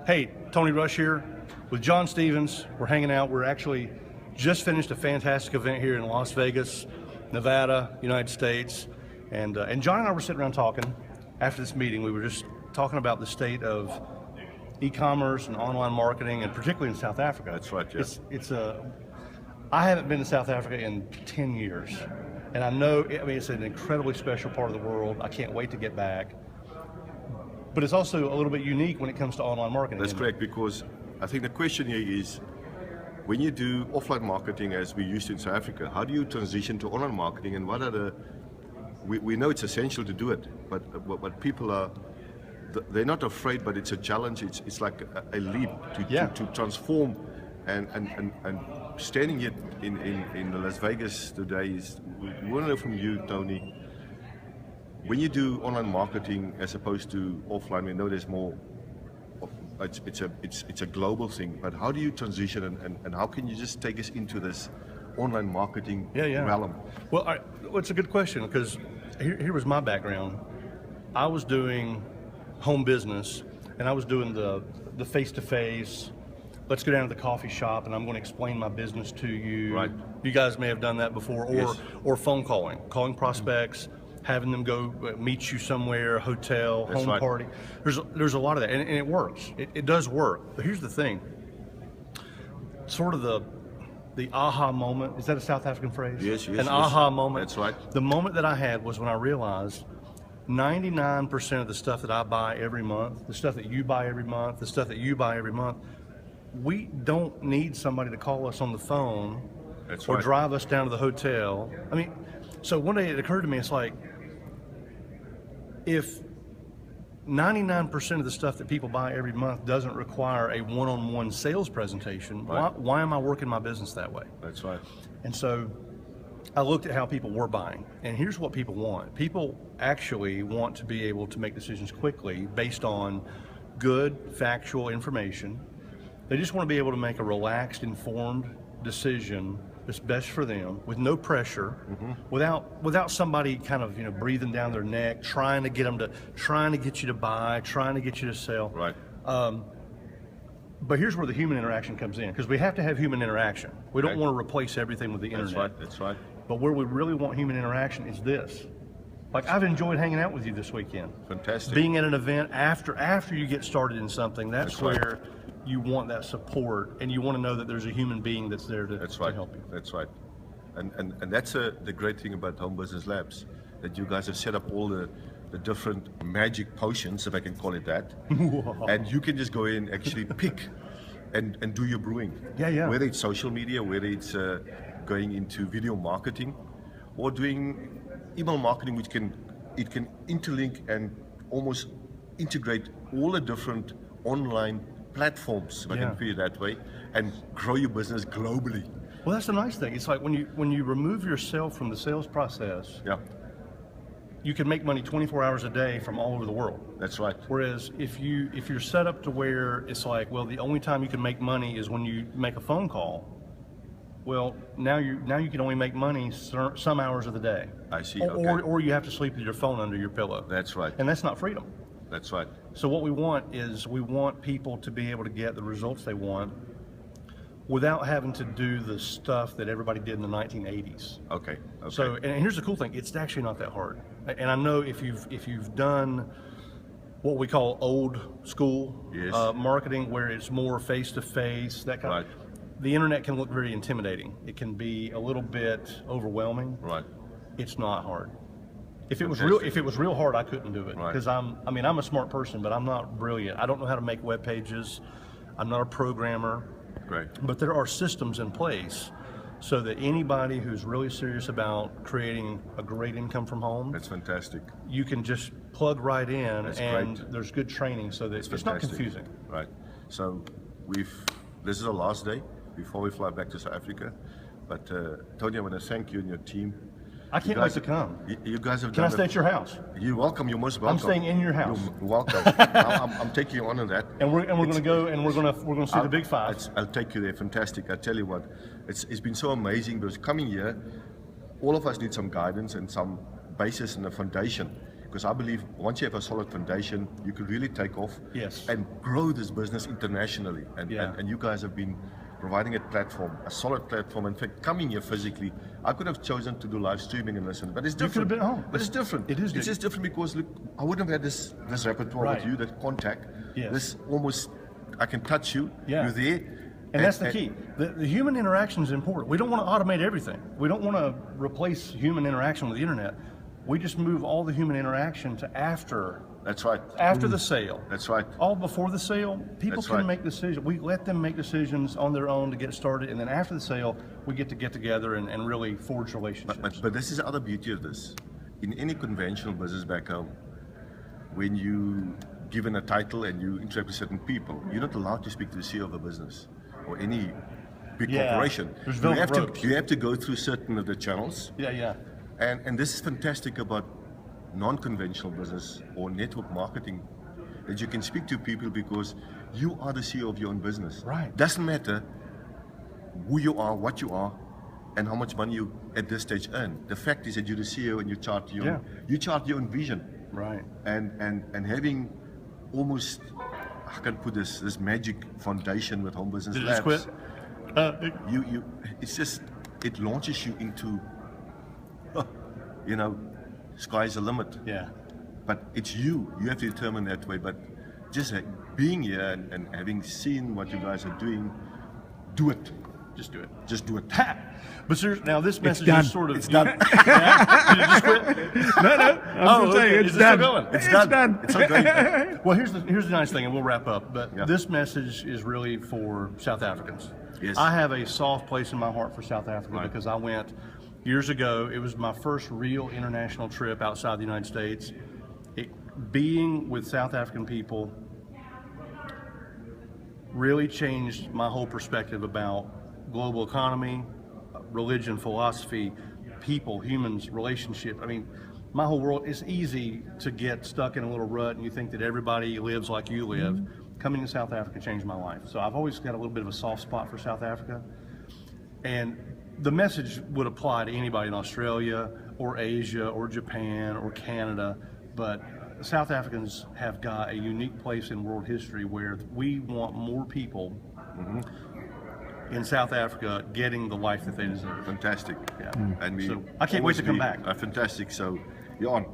Hey, Tony Rush here with John Stevens. We're hanging out. We're actually just finished a fantastic event here in Las Vegas, Nevada, United States. And John and I were sitting around talking after this meeting. We were just talking about the state of e-commerce and online marketing, and particularly in South Africa. That's right, yeah. I haven't been to South Africa in 10 years. And I know, it's an incredibly special part of the world. I can't wait to get back. But it's also a little bit unique when it comes to online marketing. That's correct, because I think the question here is, when you do offline marketing as we used to in South Africa, how do you transition to online marketing, and what are the, we know it's essential to do it, but people are, they're not afraid, but it's a challenge. It's like a leap to transform, and standing here in Las Vegas today is, we want to know from you, Tony, when you do online marketing as opposed to offline, we know there's more, it's a global thing, but how do you transition, and how can you just take us into this online marketing realm? Well, it's a good question, because here was my background. I was doing home business, and I was doing the face-to-face, let's go down to the coffee shop and I'm going to explain my business to you. Right. You guys may have done that before, or phone calling prospects, having them go meet you somewhere, hotel, That's home right. party. There's a lot of that, and it works. It does work. But here's the thing. Sort of the aha moment, is that a South African phrase? Yes. An aha moment. That's right. The moment that I had was when I realized 99% of the stuff that I buy every month, the stuff that you buy every month, the stuff that you buy every month, we don't need somebody to call us on the phone or drive us down to the hotel. So one day it occurred to me, it's like, if 99% of the stuff that people buy every month doesn't require a one-on-one sales presentation, why am I working my business that way? That's right. And so I looked at how people were buying, and here's what people want. People actually want to be able to make decisions quickly based on good, factual information. They just want to be able to make a relaxed, informed decision that's best for them, with no pressure, without somebody kind of breathing down their neck, trying to get you to buy, trying to get you to sell. Right. But here's where the human interaction comes in, because we have to have human interaction. We don't want to replace everything with the internet. That's right. But where we really want human interaction is this. Like, I've enjoyed hanging out with you this weekend. Fantastic. Being at an event after you get started in something, that's where you want that support, and you want to know that there's a human being that's there to help you. That's right. And that's the great thing about Home Business Labs, that you guys have set up all the different magic potions, if I can call it that. And you can just go in, actually pick and do your brewing. Yeah. Whether it's social media, whether it's going into video marketing, or doing email marketing, which can interlink and almost integrate all the different online platforms, if I can put it that way, and grow your business globally. Well, that's the nice thing. It's like when you remove yourself from the sales process, you can make money 24 hours a day from all over the world. That's right. Whereas if you're set up to where it's like, well, the only time you can make money is when you make a phone call. Well, now you can only make money some hours of the day. I see. Or you have to sleep with your phone under your pillow. That's right. And that's not freedom. That's right. So what we want is people to be able to get the results they want without having to do the stuff that everybody did in the 1980s. Okay. So, and here's the cool thing, it's actually not that hard. And I know if you've done what we call old school marketing, where it's more face-to-face, that kind of, the internet can look very intimidating. It can be a little bit overwhelming. Right. It's not hard. If it was real hard, I couldn't do it, because I'm a smart person, but I'm not brilliant. I don't know how to make web pages. I'm not a programmer. Right. But there are systems in place so that anybody who's really serious about creating a great income from home, that's fantastic. You can just plug right in, there's good training so that it's not confusing. Right. So this is our last day before we fly back to South Africa. But Tony, I want to thank you and your team. I can't wait to come. You guys have Can I stay at your house? You're welcome. You're most welcome. I'm staying in your house. You're welcome. I'm taking you on that. And we're going to go and we're going to see the big five. I'll take you there. Fantastic. I tell you what, it's been so amazing, because coming here, all of us need some guidance and some basis and a foundation. because I believe once you have a solid foundation, you can really take off Yes. and grow this business internationally. And, Yeah. and you guys have been providing a platform, a solid platform. In fact, coming here physically, I could have chosen to do live streaming and listen, but it's You could have different. been at home. But it's different. It is It's just different because look, I wouldn't have had this repertoire Right. with you, that contact. Yes. This almost, I can touch you. Yeah. You're there. And that's the key. The human interaction is important. We don't want to automate everything. We don't want to replace human interaction with the internet. We just move all the human interaction to after That's right. the sale. That's right. All before the sale, people That's can right. make decisions. We let them make decisions on their own to get started, and then after the sale, we get together and really forge relationships. But this is the other beauty of this. In any conventional business back home, when you given a title and you interact with certain people, you're not allowed to speak to the CEO of a business or any big Yeah, corporation. there's You velvet have ropes. to go through certain of the channels. Yeah. And this is fantastic about non-conventional business or network marketing, that you can speak to people because you are the CEO of your own business. Right. Doesn't matter who you are, what you are, and how much money you at this stage earn. The fact is that you're the CEO and you chart your own vision. Right. And having almost, I can put this magic foundation with Home Business Did you Labs. just quit? You it's just, it launches you into, sky's the limit. Yeah. But it's you have to determine that way. But just being here and having seen what you guys are doing, do it. Just do it. Just do it. But seriously, now this message done. is sort of... It's done. Yeah? Did it just quit? No, I was going to say, okay. it's Is it done. still going? It's done. It's not going. Well, here's the nice thing, and we'll wrap up. But Yeah. this message is really for South Africans. Yes. I have a soft place in my heart for South Africa Right. because I went years ago. It was my first real international trip outside the United States. Being with South African people really changed my whole perspective about global economy, religion, philosophy, people, humans, relationship. I mean, my whole world, it's easy to get stuck in a little rut and you think that everybody lives like you live. Coming to South Africa changed my life. So I've always got a little bit of a soft spot for South Africa. And the message would apply to anybody in Australia or Asia or Japan or Canada, but South Africans have got a unique place in world history where we want more people in South Africa getting the life that they deserve. Fantastic. Yeah. And we So I can't wait to come always back. Fantastic. So, Jan,